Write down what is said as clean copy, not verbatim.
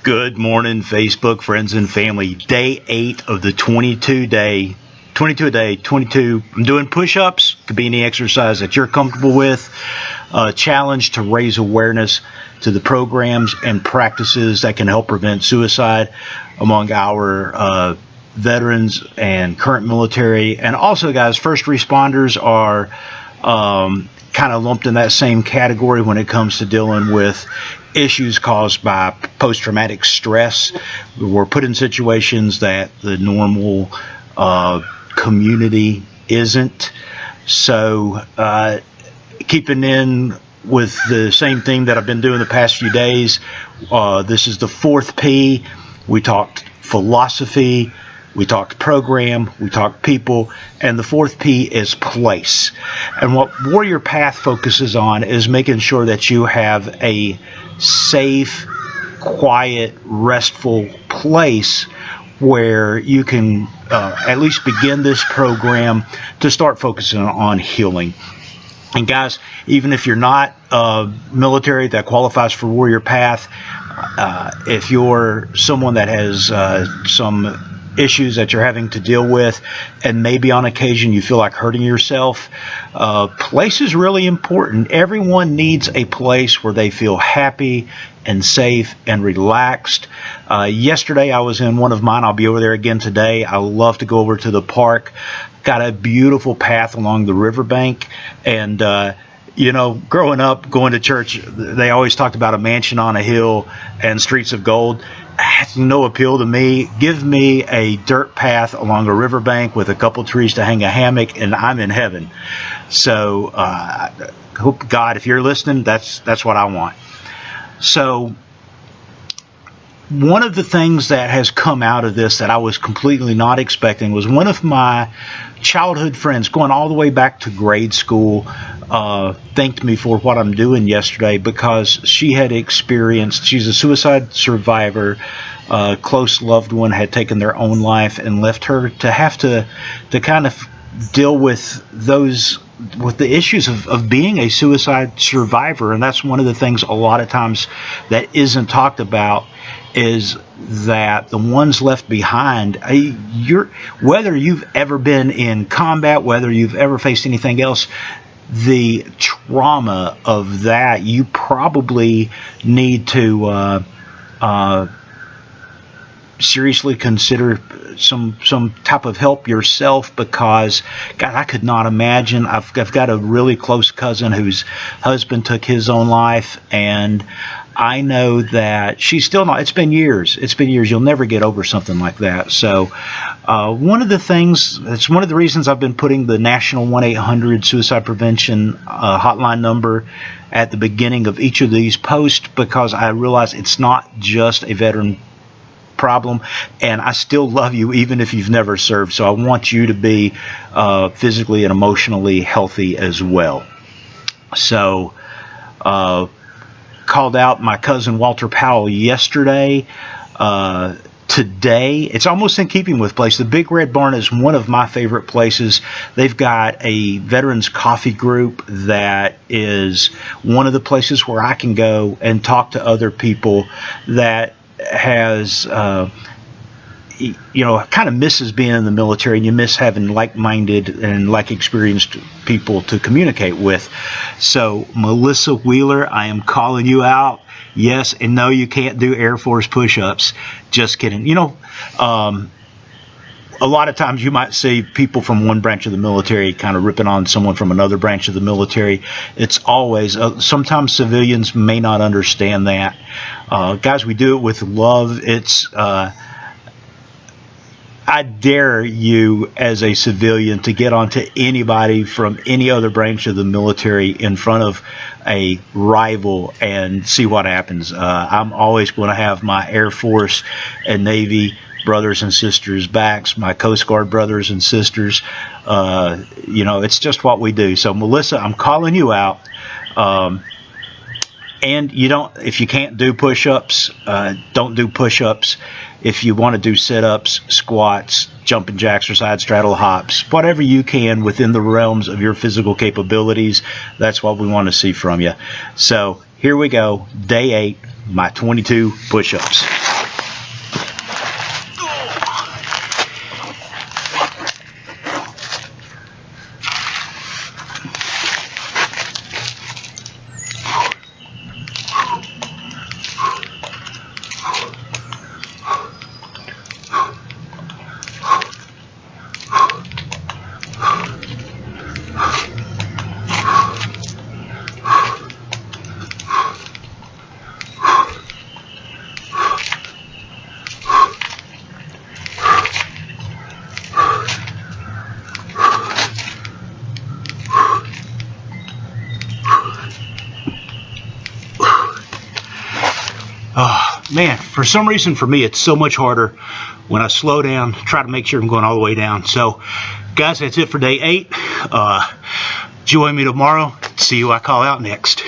Good morning, Facebook friends and family. Day 8 of the 22 a day. I'm doing push-ups. Could be any exercise that you're comfortable with. Challenge to raise awareness to the programs and practices that can help prevent suicide among our veterans and current military. And also, guys, first responders are kind of lumped in that same category when it comes to dealing with issues caused by post-traumatic stress. We're put in situations that the normal community isn't. So keeping in with the same thing that I've been doing the past few days, this is the fourth P. We talked philosophy, we talked program, we talked people, and the fourth P is place. And what Warrior PATHH focuses on is making sure that you have a safe, quiet, restful place where you can at least begin this program to start focusing on healing. And guys, even if you're not military that qualifies for Warrior PATHH, if you're someone that has some issues that you're having to deal with, and maybe on occasion you feel like hurting yourself, place is really important. Everyone needs a place where they feel happy and safe and relaxed. Yesterday I was in one of mine. I'll be over there again today. I love to go over to the park. Got a beautiful path along the riverbank, and you know, growing up, going to church, they always talked about a mansion on a hill and streets of gold. Has no appeal to me. Give me a dirt path along a riverbank with a couple trees to hang a hammock, and I'm in heaven. So, hope God, if you're listening, that's what I want. So, one of the things that has come out of this that I was completely not expecting was one of my childhood friends, going all the way back to grade school, thanked me for what I'm doing yesterday because she had experienced, she's a suicide survivor, a close loved one had taken their own life and left her to have to kind of deal with the issues of being a suicide survivor. And that's one of the things a lot of times that isn't talked about, is that the ones left behind, whether you've ever been in combat, whether you've ever faced anything else, the trauma of that, you probably need to seriously consider some type of help yourself, because God, I could not imagine. I've got a really close cousin whose husband took his own life, and I know that she's still not. It's been years. You'll never get over something like that. So one of the things, it's one of the reasons I've been putting the national 1-800 suicide prevention hotline number at the beginning of each of these posts, because I realize it's not just a veteran problem, and I still love you even if you've never served. So I want you to be physically and emotionally healthy as well. So called out my cousin Walter Powell yesterday. Today, it's almost in keeping with place. The Big Red Barn is one of my favorite places. They've got a veterans coffee group that is one of the places where I can go and talk to other people that has kind of misses being in the military, and you miss having like-minded and like-experienced people to communicate with. So Melissa Wheeler, I am calling you out. Yes, and no, you can't do Air Force push-ups. Just kidding. You know, a lot of times you might see people from one branch of the military kind of ripping on someone from another branch of the military. It's always, sometimes civilians may not understand that. Guys, we do it with love. It's, I dare you as a civilian to get onto anybody from any other branch of the military in front of a rival and see what happens. I'm always going to have my Air Force and Navy brothers and sisters backs, my Coast Guard brothers and sisters. It's just what we do. So Melissa, I'm calling you out. And if you can't do push-ups, don't do push-ups. If you want to do sit-ups, squats, jumping jacks or side straddle hops, whatever you can within the realms of your physical capabilities, that's what we want to see from you. So here we go, day 8, my 22 push-ups. Oh, man, for some reason for me, it's so much harder when I slow down, try to make sure I'm going all the way down. So, guys, that's it for day 8. Join me tomorrow. See who I call out next.